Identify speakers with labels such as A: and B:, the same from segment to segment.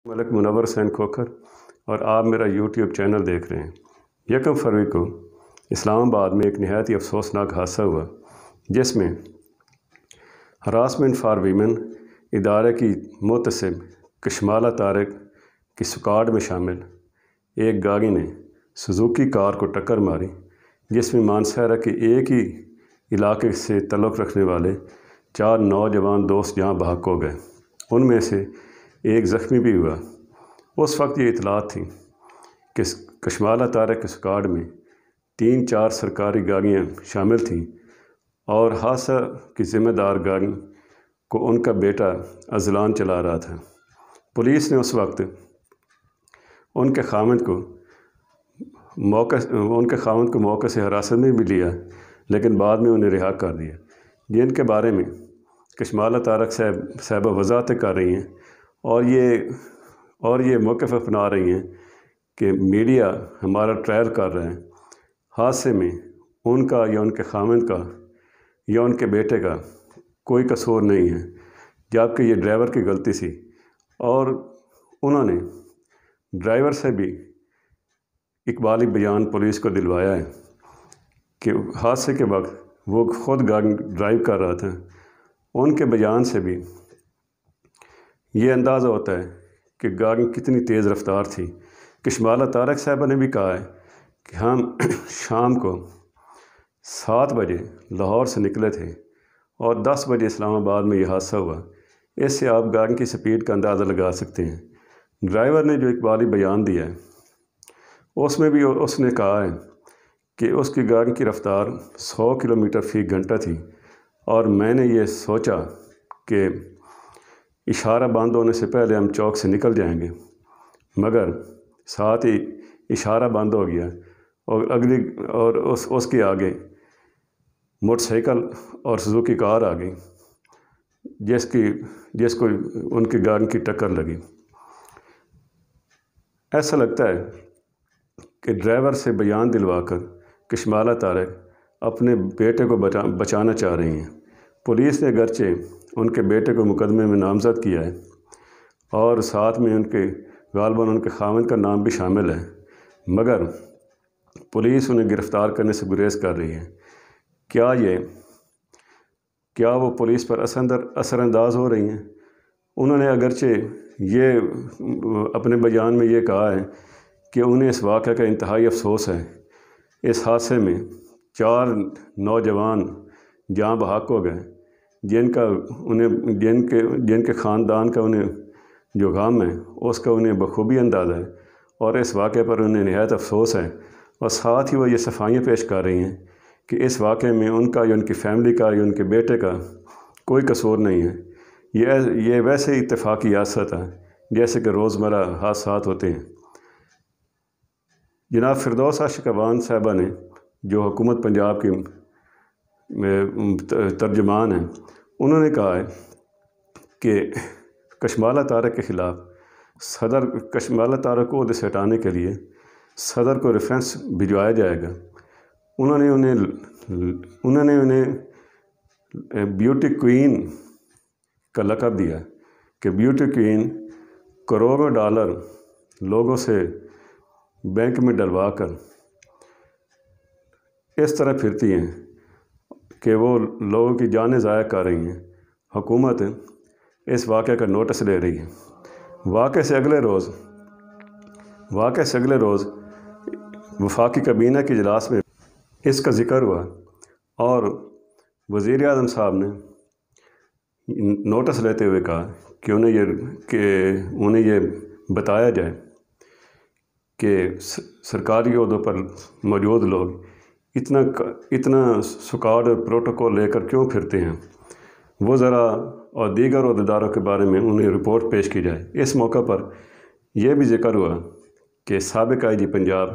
A: ملک منور حسین کھوکھر اور آپ میرا یوٹیوب چینل دیکھ رہے ہیں۔ 1 فروری کو اسلام آباد میں ایک نہایت ہی افسوسناک حادثہ ہوا جس میں ہراسمنٹ فار ویمن ادارے کی محتسب کشمالہ طارق کی سکواڈ میں شامل ایک گاڑی نے سوزوکی کار کو ٹکر ماری، جس میں مانسہرہ کے ایک ہی علاقے سے تعلق رکھنے والے 4 نوجوان دوست جہاں بحق ہو گئے۔ ان میں سے ایک زخمی بھی ہوا۔ اس وقت یہ اطلاعات تھی کہ کشمالہ طارق کی سکواڈ میں 3-4 سرکاری گاڑیاں شامل تھیں اور حادثہ کی ذمہ دار گاڑی کو ان کا بیٹا اذلان چلا رہا تھا۔ پولیس نے اس وقت ان کے خاوند کو موقع سے حراست میں بھی لیا، لیکن بعد میں انہیں رہا کر دیا، جن کے بارے میں کشمالہ طارق صاحبہ وضاحتیں کر رہی ہیں اور یہ موقف اپنا رہی ہیں کہ میڈیا ہمارا ٹرائل کر رہا ہے۔ حادثے میں ان کا یا ان کے خاوند کا یا ان کے بیٹے کا کوئی قصور نہیں ہے، جبکہ یہ ڈرائیور کی غلطی تھی، اور انہوں نے ڈرائیور سے بھی اقبالی بیان پولیس کو دلوایا ہے کہ حادثے کے وقت وہ خود گاڑی ڈرائیو کر رہا تھا۔ ان کے بیان سے بھی یہ اندازہ ہوتا ہے کہ گاڑی کتنی تیز رفتار تھی۔ کشمالہ طارق صاحبہ نے بھی کہا ہے کہ ہم شام کو 7 بجے لاہور سے نکلے تھے اور 10 بجے اسلام آباد میں یہ حادثہ ہوا۔ اس سے آپ گاڑی کی سپیڈ کا اندازہ لگا سکتے ہیں۔ ڈرائیور نے جو اقبالی بیان دیا ہے اس میں بھی اس نے کہا ہے کہ اس کی گاڑی کی رفتار 100 کلومیٹر فی گھنٹہ تھی، اور میں نے یہ سوچا کہ اشارہ بند ہونے سے پہلے ہم چوک سے نکل جائیں گے، مگر ساتھ ہی اشارہ بند ہو گیا اور اس کے آگے موٹر سائیکل اور سوزوکی کار آ گئی، جس کو ان کی گاڑی کی ٹکر لگی۔ ایسا لگتا ہے کہ ڈرائیور سے بیان دلوا کر کشمالہ طارق اپنے بیٹے کو بچانا چاہ رہی ہیں۔ پولیس نے اگرچہ ان کے بیٹے کو مقدمے میں نامزد کیا ہے اور ساتھ میں غالباً ان کے خاوند کا نام بھی شامل ہے، مگر پولیس انہیں گرفتار کرنے سے گریز کر رہی ہے۔ کیا وہ پولیس پر اثر انداز ہو رہی ہیں؟ انہوں نے اگرچہ یہ اپنے بیان میں یہ کہا ہے کہ انہیں اس واقعہ کا انتہائی افسوس ہے۔ اس حادثے میں 4 نوجوان جاں بحق ہو گئے، جن کے خاندان کا انہیں جو غم ہے اس کا انہیں بخوبی اندازہ ہے، اور اس واقعے پر انہیں نہایت افسوس ہے، اور ساتھ ہی وہ یہ صفائیاں پیش کر رہی ہیں کہ اس واقعے میں ان کا یا ان کی فیملی کا یا ان کے بیٹے کا کوئی قصور نہیں ہے۔ یہ ویسے ہی اتفاقی حادثہ تھا جیسے کہ روزمرہ حادثات ہوتے ہیں۔ جناب فردوس عاشق اعوان صاحبہ نے، جو حکومت پنجاب کی ترجمان ہیں، انہوں نے کہا ہے کہ کشمالہ طارق کے خلاف کشمالہ طارق کو عہدے سے ہٹانے کے لیے صدر کو ریفرنس بھجوایا جائے گا۔ انہوں نے انہیں بیوٹی کوئین کا لقب دیا کہ بیوٹی کوئین کروڑوں ڈالر لوگوں سے بینک میں ڈلوا کر اس طرح پھرتی ہیں کہ وہ لوگوں کی جانیں ضائع کر رہی ہیں۔ حکومت اس واقعے کا نوٹس لے رہی ہے۔ واقعے سے اگلے روز وفاقی کابینہ کے اجلاس میں اس کا ذکر ہوا، اور وزیر اعظم صاحب نے نوٹس لیتے ہوئے کہا کہ انہیں یہ بتایا جائے کہ سرکاری عہدوں پر موجود لوگ اتنا سکواڈ اور پروٹوکول لے کر کیوں پھرتے ہیں، وہ ذرا اور دیگر عہدیداروں کے بارے میں انہیں رپورٹ پیش کی جائے۔ اس موقع پر یہ بھی ذکر ہوا کہ سابق آئی جی پنجاب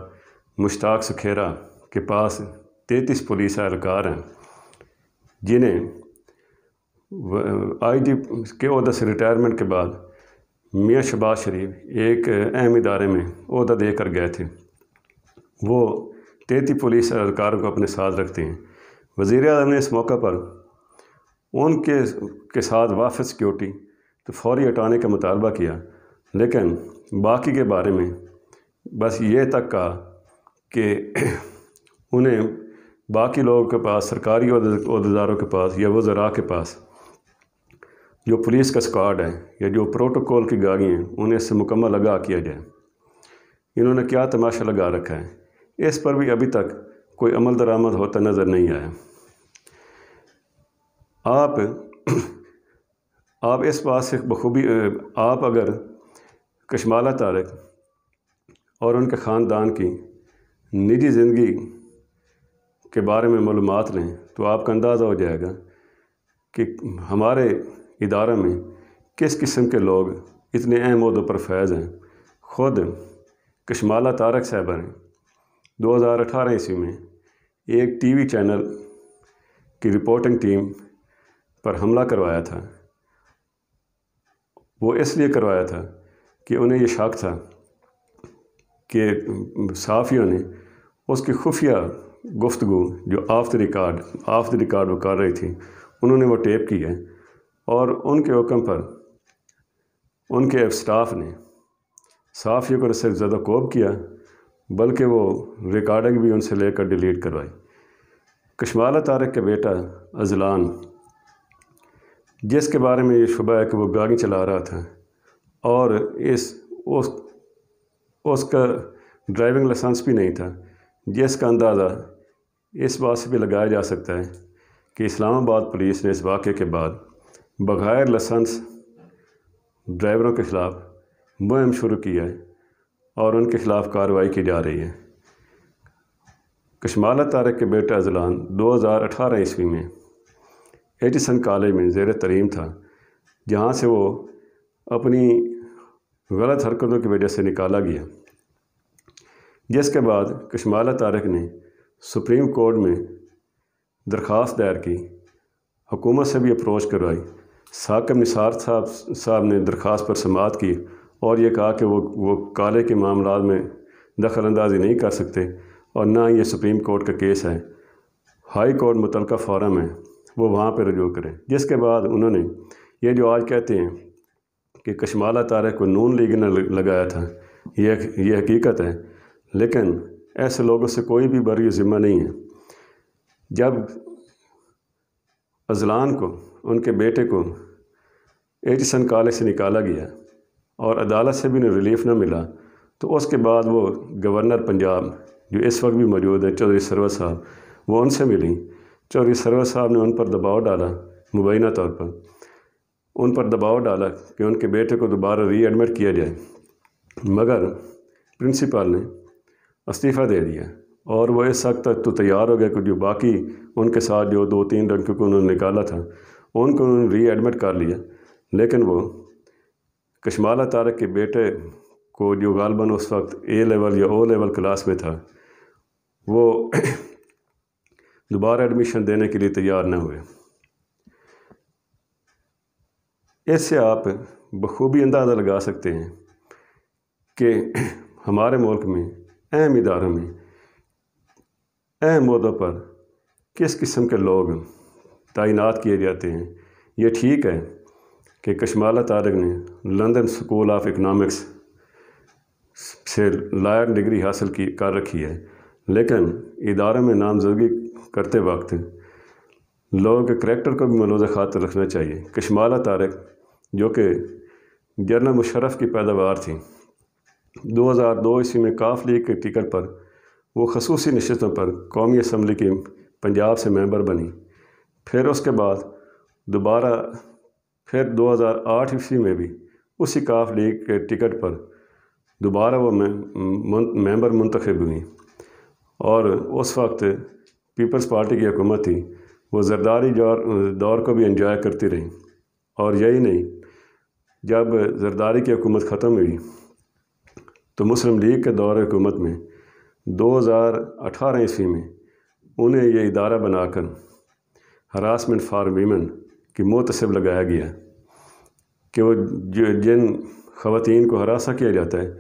A: مشتاق سکھیرا کے پاس 33 پولیس اہلکار ہیں، جنہیں آئی جی کے عہدے سے ریٹائرمنٹ کے بعد میاں شہباز شریف ایک اہم ادارے میں عہدہ دے کر گئے تھے۔ وہ 33 پولیس اہلکاروں کو اپنے ساتھ رکھتے ہیں۔ وزیر اعظم نے اس موقع پر ان کے ساتھ وافد سیکیورٹی تو فوری ہٹانے کا مطالبہ کیا، لیکن باقی کے بارے میں بس یہ تک کہا کہ انہیں باقی لوگوں کے پاس، سرکاری عہدیداروں کے پاس یا وزراء کے پاس جو پولیس کا سکواڈ ہے یا جو پروٹوکول کی گاڑی ہیں انہیں اس سے مکمل آگاہ کیا جائے۔ انہوں نے کیا تماشا لگا رکھا ہے، اس پر بھی ابھی تک کوئی عمل درآمد ہوتا نظر نہیں آیا۔ آپ اس بات سے بخوبی آپ اگر کشمالہ طارق اور ان کے خاندان کی نجی زندگی کے بارے میں معلومات لیں تو آپ کا اندازہ ہو جائے گا کہ ہمارے ادارے میں کس قسم کے لوگ اتنے اہم عہدوں پر فائز ہیں۔ خود کشمالہ طارق صاحبہ نے 2018 عیسوی میں ایک ٹی وی چینل کی رپورٹنگ ٹیم پر حملہ کروایا تھا۔ وہ اس لیے کروایا تھا کہ انہیں یہ شک تھا کہ صحافیوں نے اس کی خفیہ گفتگو جو آف دا ریکارڈ وہ کر رہی تھی، انہوں نے وہ ٹیپ کی ہے، اور ان کے حکم پر ان کے اسٹاف نے صحافیوں کو نہ صرف زدہ کوب کیا بلکہ وہ ریکارڈنگ بھی ان سے لے کر ڈیلیٹ کروائی۔ کشمالہ طارق کا بیٹا اذلان، جس کے بارے میں یہ شبہ ہے کہ وہ گاڑی چلا رہا تھا اور اس کا ڈرائیونگ لائسنس بھی نہیں تھا، جس کا اندازہ اس بات سے بھی لگایا جا سکتا ہے کہ اسلام آباد پولیس نے اس واقعے کے بعد بغیر لائسنس ڈرائیوروں کے خلاف مہم شروع کی ہے اور ان کے خلاف کارروائی کی جا رہی ہے۔ کشمالہ طارق کے بیٹا اذلان 2018 عیسوی میں ایٹیسن کالج میں زیر تعلیم تھا، جہاں سے وہ اپنی غلط حرکتوں کی وجہ سے نکالا گیا، جس کے بعد کشمالہ طارق نے سپریم کورٹ میں درخواست دائر کی، حکومت سے بھی اپروچ کروائی۔ ثاقب نثار صاحب نے درخواست پر سماعت کی اور یہ کہا کہ وہ کالج کے معاملات میں دخل اندازی نہیں کر سکتے اور نہ یہ سپریم کورٹ کا کیس ہے، ہائی کورٹ متعلقہ فورم ہے، وہ وہاں پہ رجوع کریں۔ جس کے بعد انہوں نے یہ جو آج کہتے ہیں کہ کشمالہ طارق کو نون لیگ نے لگایا تھا، یہ حقیقت ہے، لیکن ایسے لوگوں سے کوئی بھی بری ذمہ نہیں ہے۔ جب اذلان کو، ان کے بیٹے کو ایٹیسن کالج سے نکالا گیا اور عدالت سے بھی انہیں ریلیف نہ ملا، تو اس کے بعد وہ گورنر پنجاب جو اس وقت بھی موجود ہے چودھری سرور صاحب، وہ ان سے ملی۔ چودھری سرور صاحب نے ان پر دباؤ ڈالا، مبینہ طور پر ان پر دباؤ ڈالا کہ ان کے بیٹے کو دوبارہ ری ایڈمٹ کیا جائے، مگر پرنسپل نے استعفیٰ دے دیا اور وہ اس وقت تک تو تیار ہو گئے کہ جو باقی ان کے ساتھ جو 2-3 لڑکیوں کو انہوں نے نکالا تھا ان کو انہوں نے ری ایڈمٹ کر لیا، لیکن وہ کشمالہ طارق کے بیٹے کو جو غالباً اس وقت اے لیول یا او لیول کلاس میں تھا، وہ دوبارہ ایڈمیشن دینے کے لیے تیار نہ ہوئے۔ اس سے آپ بخوبی اندازہ لگا سکتے ہیں کہ ہمارے ملک میں اہم اداروں میں اہم عہدوں پر کس قسم کے لوگ تعینات کیے جاتے ہیں۔ یہ ٹھیک ہے کہ کشمالہ طارق نے لندن اسکول آف اکنامکس سے لائر ڈگری حاصل کر رکھی ہے، لیکن ادارے میں نامزدگی کرتے وقت لوگوں کے کریکٹر کو بھی ملحوظ خاطر رکھنا چاہیے۔ کشمالہ طارق جو کہ جنرل مشرف کی پیداوار تھی، 2002 عیسوی میں کاف لیگ کے ٹکٹ پر وہ خصوصی نشستوں پر قومی اسمبلی کی پنجاب سے ممبر بنی، پھر اس کے بعد دوبارہ پھر 2008 عیسوی میں بھی اسی کاف لیگ کے ٹکٹ پر دوبارہ وہ ممبر منتخب ہوئی، اور اس وقت پیپلز پارٹی کی حکومت تھی، وہ زرداری دور کو بھی انجوائے کرتی رہی۔ اور یہی نہیں، جب زرداری کی حکومت ختم ہوئی تو مسلم لیگ کے دور حکومت میں 2018 عیسوی میں انہیں یہ ادارہ بنا کر ہراسمنٹ فار ویمن کی محتسب لگایا گیا کہ وہ جن خواتین کو ہراساں کیا جاتا ہے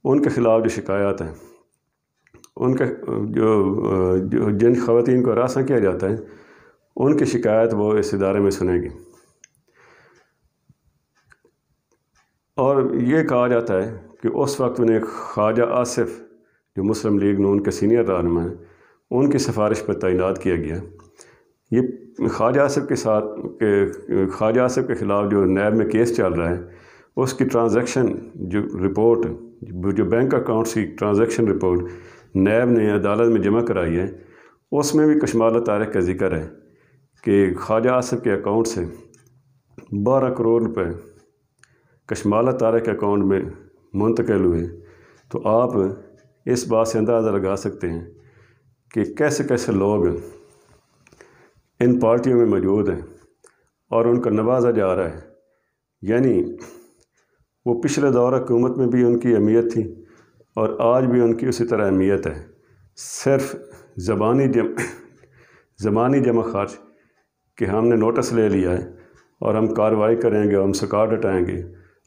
A: ان کے خلاف جو شکایات ہیں، ان کے جن خواتین کو ہراساں کیا جاتا ہے ان کی شکایت وہ اس ادارے میں سنے گی۔ اور یہ کہا جاتا ہے کہ اس وقت انہیں خواجہ آصف جو مسلم لیگ نون کے سینئر رہنما ہیں ان کی سفارش پر تعینات کیا گیا۔ یہ خواجہ آصف خواجہ آصف کے خلاف جو نیب میں کیس چل رہا ہے اس کی ٹرانزیکشن جو رپورٹ جو بینک اکاؤنٹس کی ٹرانزیکشن رپورٹ نیب نے عدالت میں جمع کرائی ہے، اس میں بھی کشمالہ طارق کا ذکر ہے کہ خواجہ آصف کے اکاؤنٹ سے 12 کروڑ روپے کشمالہ طارق کے اکاؤنٹ میں منتقل ہوئے۔ تو آپ اس بات سے اندازہ لگا سکتے ہیں کہ کیسے کیسے لوگ ان پارٹیوں میں موجود ہیں اور ان کا نوازا جا رہا ہے۔ یعنی وہ پچھلے دور حکومت میں بھی ان کی اہمیت تھی اور آج بھی ان کی اسی طرح اہمیت ہے، صرف زبانی جمع خرچ کہ ہم نے نوٹس لے لیا ہے اور ہم کارروائی کریں گے، ہم سکاٹ ہٹائیں گے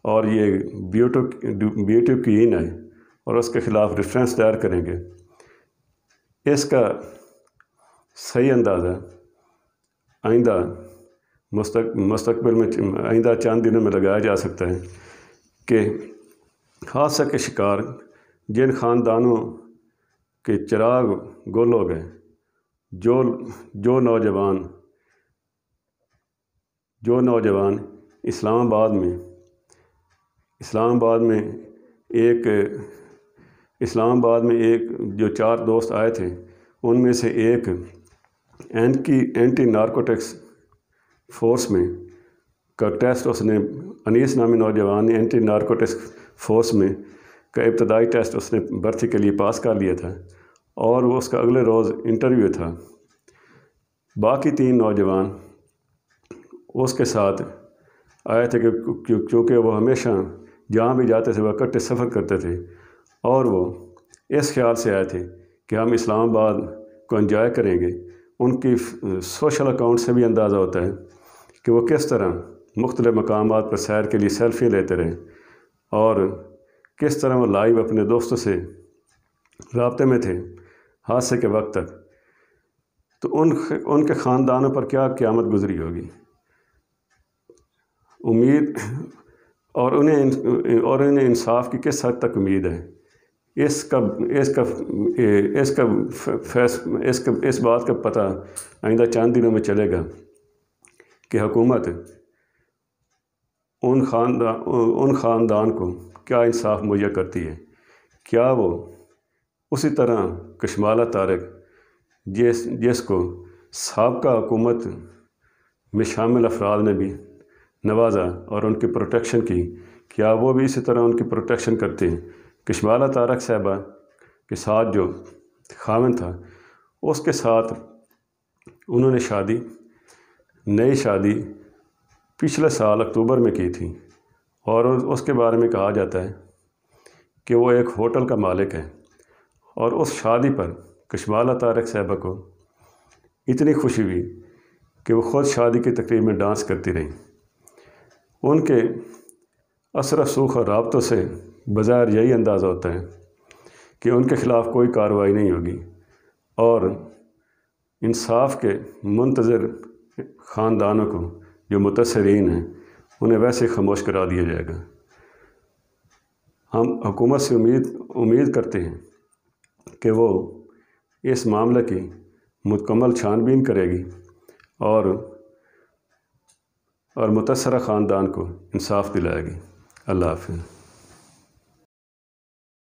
A: اور یہ بیوٹو کین ہے اور اس کے خلاف ریفرنس دائر کریں گے۔ اس کا صحیح اندازہ آئندہ مستقبل میں آئندہ چند دنوں میں لگایا جا سکتا ہے کہ حادثہ کے شکار جن خاندانوں کے چراغ گل ہو گئے، جو نوجوان اسلام آباد میں ایک جو 4 دوست آئے تھے ان میں سے ایک اینٹی نارکوٹکس فورس میں کا ٹیسٹ اس نے انیس نامی نوجوان نے اینٹی نارکوٹکس فورس میں کا ابتدائی ٹیسٹ اس نے بھرتی کے لیے پاس کر لیا تھا اور وہ اس کا اگلے روز انٹرویو تھا۔ باقی 3 نوجوان اس کے ساتھ آئے تھے کہ کیونکہ وہ ہمیشہ جہاں بھی جاتے تھے وہ اکٹھے سفر کرتے تھے اور وہ اس خیال سے آئے تھے کہ ہم اسلام آباد کو انجوائے کریں گے۔ ان کی سوشل اکاؤنٹ سے بھی اندازہ ہوتا ہے کہ وہ کس طرح مختلف مقامات پر سیر کے لیے سیلفی لیتے رہے اور کس طرح وہ لائیو اپنے دوستوں سے رابطے میں تھے حادثے کے وقت تک۔ تو ان کے خاندانوں پر کیا قیامت گزری ہوگی، امید اور انہیں انصاف کی کس حد تک امید ہے، اس بات کا پتہ آئندہ چند دنوں میں چلے گا کہ حکومت ان خاندان کو کیا انصاف مہیا کرتی ہے۔ کیا وہ اسی طرح کشمالہ طارق جس کو سابقہ حکومت میں شامل افراد نے بھی نوازا اور ان کی پروٹیکشن کی، کیا وہ بھی اسی طرح ان کی پروٹیکشن کرتے ہیں؟ کشمالہ طارق صاحبہ کے ساتھ جو خاوند تھا اس کے ساتھ انہوں نے نئی شادی پچھلے سال اکتوبر میں کی تھی اور اس کے بارے میں کہا جاتا ہے کہ وہ ایک ہوٹل کا مالک ہے اور اس شادی پر کشمالہ طارق صاحبہ کو اتنی خوشی ہوئی کہ وہ خود شادی کی تقریب میں ڈانس کرتی رہیں۔ ان کے اثر رسوخ اور رابطوں سے بظاہر یہی اندازہ ہوتا ہے کہ ان کے خلاف کوئی کارروائی نہیں ہوگی اور انصاف کے منتظر خاندانوں کو جو متاثرین ہیں انہیں ویسے خاموش کرا دیا جائے گا۔ ہم حکومت سے امید کرتے ہیں کہ وہ اس معاملے کی مکمل چھان بین کرے گی اور متاثرہ خاندان کو انصاف دلائے گی۔ اللہ حافظ۔